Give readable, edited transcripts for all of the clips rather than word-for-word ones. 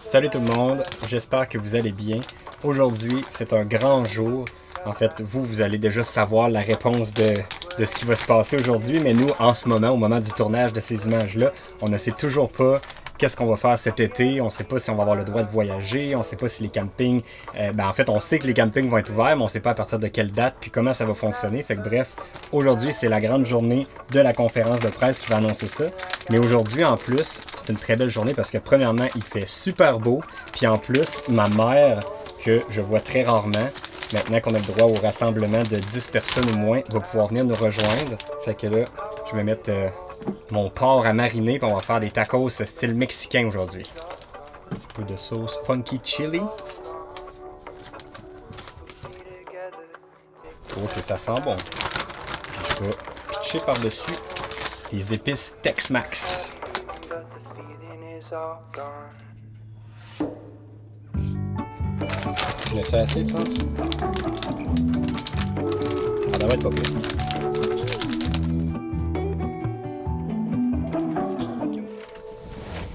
Salut tout le monde, j'espère que vous allez bien. Aujourd'hui, c'est un grand jour. En fait, vous allez déjà savoir la réponse de ce qui va se passer aujourd'hui, mais nous, en ce moment, au moment du tournage de ces images-là, on ne sait toujours pas qu'est-ce qu'on va faire cet été, on ne sait pas si on va avoir le droit de voyager, on ne sait pas si les campings... en fait, on sait que les campings vont être ouverts, mais on ne sait pas à partir de quelle date, puis comment ça va fonctionner. Fait que bref, aujourd'hui, c'est la grande journée de la conférence de presse qui va annoncer ça. Mais aujourd'hui, en plus, c'est une très belle journée parce que premièrement, il fait super beau, puis en plus, ma mère, que je vois très rarement, maintenant qu'on a le droit au rassemblement de 10 personnes ou moins, va pouvoir venir nous rejoindre. Fait que là, je vais mettre mon porc à mariner, puis on va faire des tacos style mexicain aujourd'hui. Un petit peu de sauce funky chili. Oh que ça sent bon. Puis je vais pitcher par-dessus des épices Tex-Mex. Tu l'as fait assez, tu penses? Ça devrait être pas pire.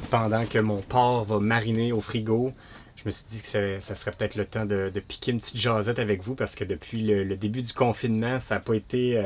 Pendant que mon porc va mariner au frigo, je me suis dit que ça serait peut-être le temps de piquer une petite jasette avec vous parce que depuis le début du confinement, ça n'a pas été...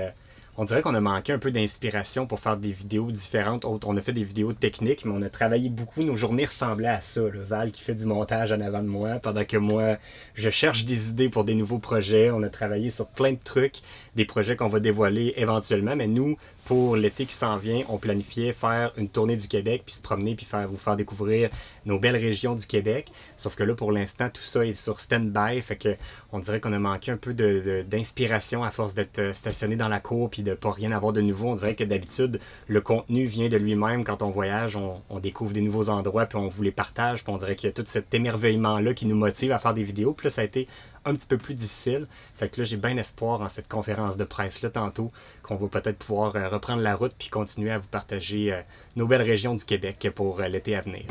on dirait qu'on a manqué un peu d'inspiration pour faire des vidéos différentes. On a fait des vidéos techniques, mais on a travaillé beaucoup. Nos journées ressemblaient à ça. Le Val qui fait du montage en avant de moi, pendant que moi, je cherche des idées pour des nouveaux projets. On a travaillé sur plein de trucs, des projets qu'on va dévoiler éventuellement. Mais nous, pour l'été qui s'en vient, on planifiait faire une tournée du Québec, puis se promener, puis vous faire découvrir nos belles régions du Québec. Sauf que là, pour l'instant, tout ça est sur stand-by. Fait que on dirait qu'on a manqué un peu d'inspiration à force d'être stationné dans la cour, puis de pas rien avoir de nouveau. On dirait que d'habitude, le contenu vient de lui-même. Quand on voyage, on découvre des nouveaux endroits, puis on vous les partage. Puis on dirait qu'il y a tout cet émerveillement-là qui nous motive à faire des vidéos. Puis là, ça a été un petit peu plus difficile. Fait que là, j'ai bien espoir en cette conférence de presse-là tantôt qu'on va peut-être pouvoir reprendre la route puis continuer à vous partager nos belles régions du Québec pour l'été à venir.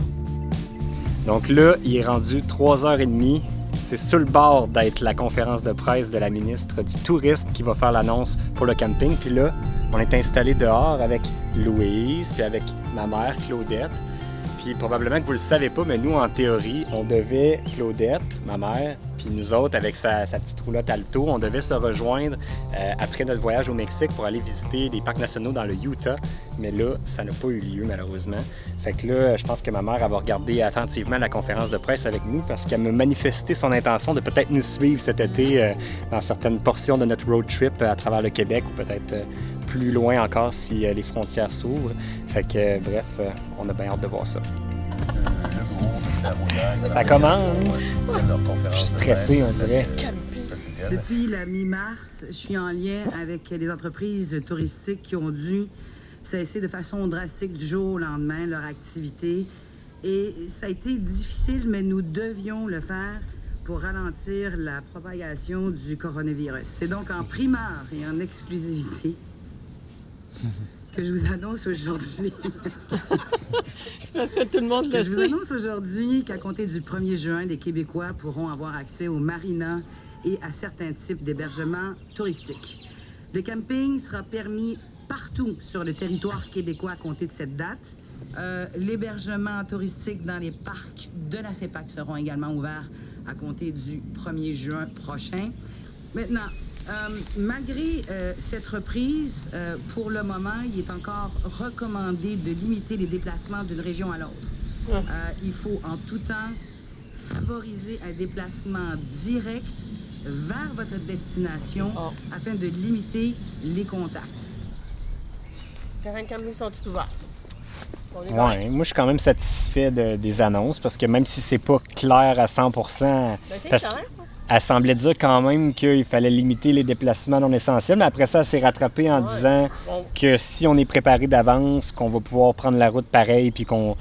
Donc là, il est rendu 3h30. C'est sur le bord d'être la conférence de presse de la ministre du Tourisme qui va faire l'annonce pour le camping. Puis là, on est installé dehors avec Louise puis avec ma mère, Claudette. Puis probablement que vous le savez pas, mais nous, en théorie, on devait, Claudette, ma mère, puis nous autres, avec sa petite roulotte Alto, on devait se rejoindre après notre voyage au Mexique pour aller visiter des parcs nationaux dans le Utah. Mais là, ça n'a pas eu lieu, malheureusement. Fait que là, je pense que ma mère elle va regarder attentivement la conférence de presse avec nous parce qu'elle m'a manifesté son intention de peut-être nous suivre cet été dans certaines portions de notre road trip à travers le Québec ou peut-être plus loin encore si les frontières s'ouvrent. Fait que bref, on a bien hâte de voir ça. Ça commence! Je suis stressé, on dirait. Depuis la mi-mars, je suis en lien avec les entreprises touristiques qui ont dû cesser de façon drastique du jour au lendemain leur activité. Et ça a été difficile, mais nous devions le faire pour ralentir la propagation du coronavirus. C'est donc en primeur et en exclusivité que je vous annonce aujourd'hui. C'est parce que tout le monde le sait. Je vous annonce aujourd'hui qu'à compter du 1er juin, les Québécois pourront avoir accès aux marinas et à certains types d'hébergements touristiques. Le camping sera permis partout sur le territoire québécois à compter de cette date. L'hébergement touristique dans les parcs de la CEPAC seront également ouverts à compter du 1er juin prochain. Maintenant, malgré cette reprise, pour le moment, il est encore recommandé de limiter les déplacements d'une région à l'autre. Il faut en tout temps favoriser un déplacement direct vers votre destination afin de limiter les contacts. Les terrains de camping sont tous ouverts. Ouais, moi je suis quand même satisfait des annonces parce que même si c'est pas clair à 100%, parce qu'elle semblait dire quand même qu'il fallait limiter les déplacements non essentiels, mais après ça, elle s'est rattrapée en disant que si on est préparé d'avance, qu'on va pouvoir prendre la route pareil, puis qu'on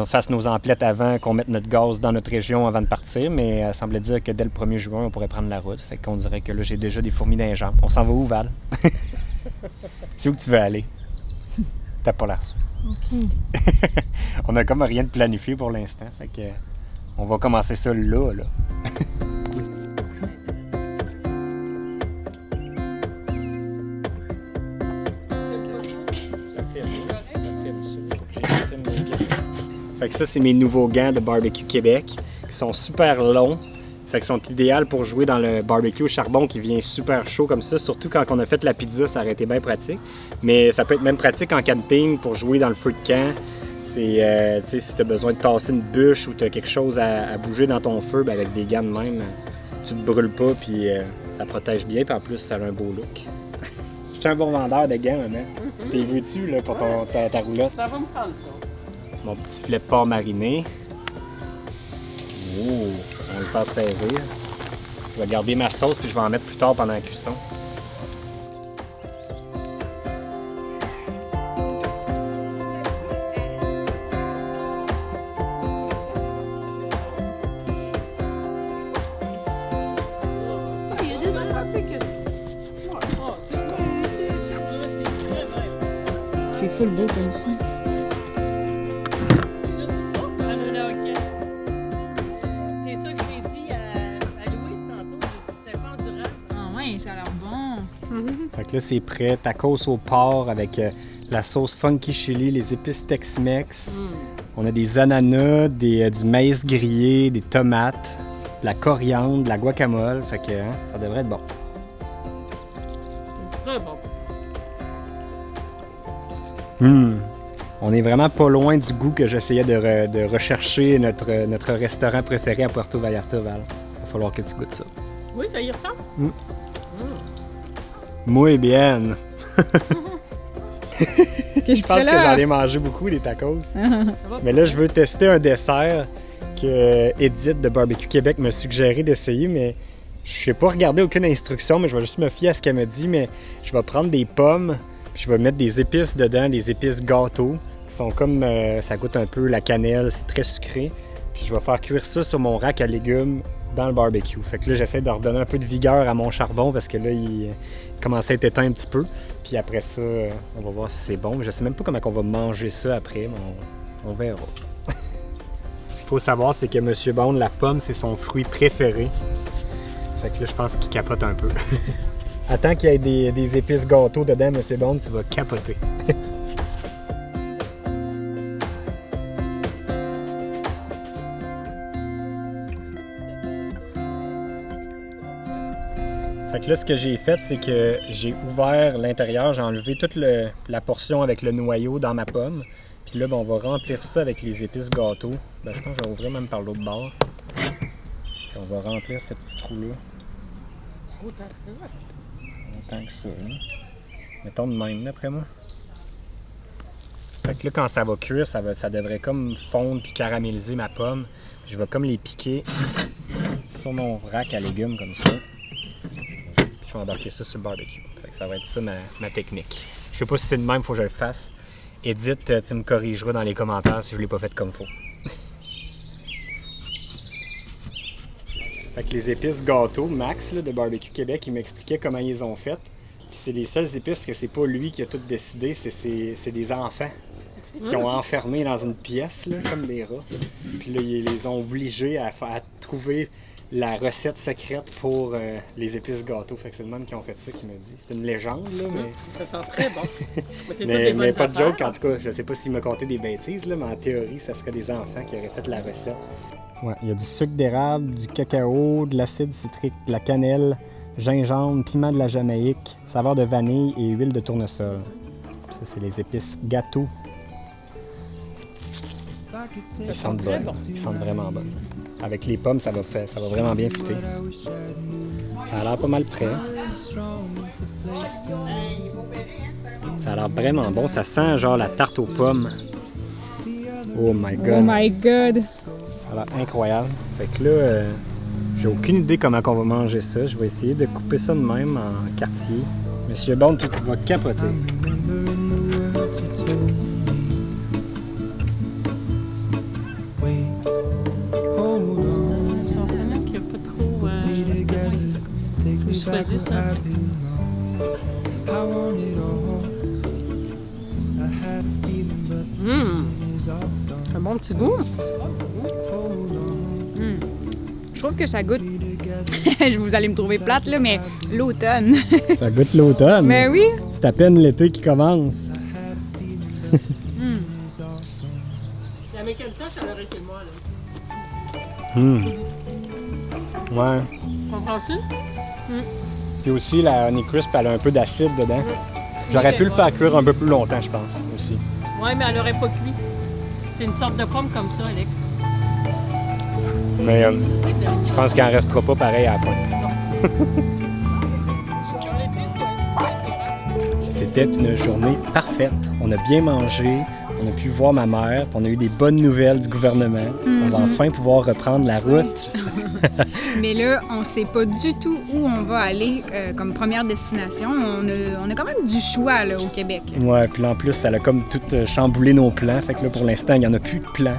fasse nos emplettes avant, qu'on mette notre gaz dans notre région avant de partir, mais elle semblait dire que dès le 1er juin, on pourrait prendre la route. Fait qu'on dirait que là, j'ai déjà des fourmis dans les jambes. On s'en va où, Val? C'est où que tu veux aller? T'as pas l'air sûr. OK. On a comme rien de planifié pour l'instant, fait que On va commencer ça là. Fait que ça, c'est mes nouveaux gants de Barbecue Québec, qui sont super longs. Fait qu'ils sont idéaux pour jouer dans le barbecue au charbon qui vient super chaud comme ça. Surtout quand on a fait la pizza, ça aurait été bien pratique. Mais ça peut être même pratique en camping pour jouer dans le feu de camp. C'est, si tu as besoin de tasser une bûche ou tu as quelque chose à bouger dans ton feu, ben avec des gants de même, tu te brûles pas puis ça protège bien. Puis en plus, ça a un beau look. Je suis un bon vendeur de gants, maman. T'es veux-tu là, pour ta roulotte? Ça va me prendre ça. Mon petit filet de porc mariné. Oh, on va le faire saisir. Je vais garder ma sauce puis je vais en mettre plus tard pendant la cuisson. Il y a des inventés que... Oh, c'est bon. C'est full beau comme ça. C'est ça que je l'ai dit à Louise tantôt. J'ai dit c'était pas endurable. Ah ouais, ça a l'air bon. Fait que là, c'est prêt. Tacos au porc avec la sauce funky chili, les épices Tex-Mex. On a des ananas, du maïs grillé, des tomates, de la coriandre, de la guacamole. Fait que ça devrait être bon. Très bon. On est vraiment pas loin du goût que j'essayais de rechercher notre restaurant préféré à Puerto Vallarta, Val. Il va falloir que tu goûtes ça. Oui, ça y ressemble. Muy bien! Qu'est-ce Je pense que j'en ai mangé beaucoup des tacos. Mais là, je veux tester un dessert que Edith de Barbecue Québec m'a suggéré d'essayer, mais je n'ai pas regardé aucune instruction, mais je vais juste me fier à ce qu'elle m'a dit. Mais je vais prendre des pommes, puis je vais mettre des épices dedans, des épices gâteaux, qui sont comme, ça goûte un peu la cannelle, c'est très sucré. Puis je vais faire cuire ça sur mon rack à légumes dans le barbecue. Fait que là, j'essaie de redonner un peu de vigueur à mon charbon parce que là, il commence à être éteint un petit peu. Puis après ça, on va voir si c'est bon. Je sais même pas comment on va manger ça après, mais on verra. Ce qu'il faut savoir, c'est que M. Bond, la pomme, c'est son fruit préféré. Fait que là, je pense qu'il capote un peu. Attends qu'il y ait des épices gâteaux dedans, M. Bond, tu vas capoter. Fait que là, ce que j'ai fait, c'est que j'ai ouvert l'intérieur, j'ai enlevé toute la portion avec le noyau dans ma pomme. Puis là, ben, on va remplir ça avec les épices gâteaux. Ben, je pense que je vais ouvrir même par l'autre bord. Puis on va remplir ce petit trou-là. Autant que ça. Autant que ça, hein? Mettons de même, d'après moi. Fait que là, quand ça va cuire, ça devrait comme fondre puis caraméliser ma pomme. Puis je vais comme les piquer sur mon rack à légumes comme ça. Je vais embarquer ça sur le barbecue. Fait que ça va être ça ma technique. Je sais pas si c'est de même, il faut que je le fasse. Edith, tu me corrigeras dans les commentaires si je l'ai pas fait comme faut. Fait que les épices gâteaux, Max là, de Barbecue Québec, il m'expliquait comment ils les ont faites. Puis c'est les seules épices que c'est pas lui qui a tout décidé, c'est des enfants qui ont enfermé dans une pièce, là, comme des rats. Puis là, ils les ont obligés à trouver la recette secrète pour les épices gâteaux. Fait que c'est le même qui ont fait ça qui m'a dit. C'est une légende, là, mais... Ça sent très bon. C'est mais pas de joke, en tout cas. Je sais pas s'il m'a conté des bêtises, là, mais en théorie, ça serait des enfants qui auraient fait la recette. Ouais, il y a du sucre d'érable, du cacao, de l'acide citrique, de la cannelle, gingembre, piment de la Jamaïque, saveur de vanille et huile de tournesol. Puis ça, c'est les épices gâteaux. Ils sentent bonnes. Ils sentent vraiment bonnes. Avec les pommes, ça va vraiment bien fitter. Ça a l'air pas mal prêt. Ça a l'air vraiment bon. Ça sent genre la tarte aux pommes. Oh my god. Oh my god. Ça a l'air incroyable. Fait que là, j'ai aucune idée comment on va manger ça. Je vais essayer de couper ça de même en quartier. Monsieur Bond, toi, tu vas capoter. Un bon petit goût. Je trouve que ça goûte. Vous allez me trouver plate, là, mais l'automne. Ça goûte l'automne. Mais oui. C'est à peine l'été qui commence. La mécanique, ça aurait été moi, là. Ouais. Comprends-tu? Puis aussi, la Honey Crisp, elle a un peu d'acide dedans. J'aurais pu le faire cuire un peu plus longtemps, je pense, aussi. Ouais, mais elle aurait pas cuit. C'est une sorte de pomme comme ça, Alex. Mais je pense qu'il en restera pas pareil à la fin. C'était une journée parfaite. On a bien mangé, on a pu voir ma mère, puis on a eu des bonnes nouvelles du gouvernement. On va enfin pouvoir reprendre la route. Mais là, on sait pas du tout où on va aller comme première destination. On a quand même du choix là, au Québec. Ouais, puis là, en plus, ça a comme tout chamboulé nos plans. Fait que là, pour l'instant, il n'y en a plus de plans.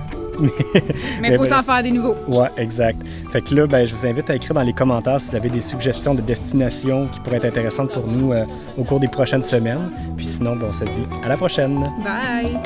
Mais il faut s'en faire des nouveaux. Ouais, exact. Fait que là, ben, je vous invite à écrire dans les commentaires si vous avez des suggestions de destinations qui pourraient être intéressantes pour nous au cours des prochaines semaines. Puis sinon, ben, on se dit à la prochaine! Bye!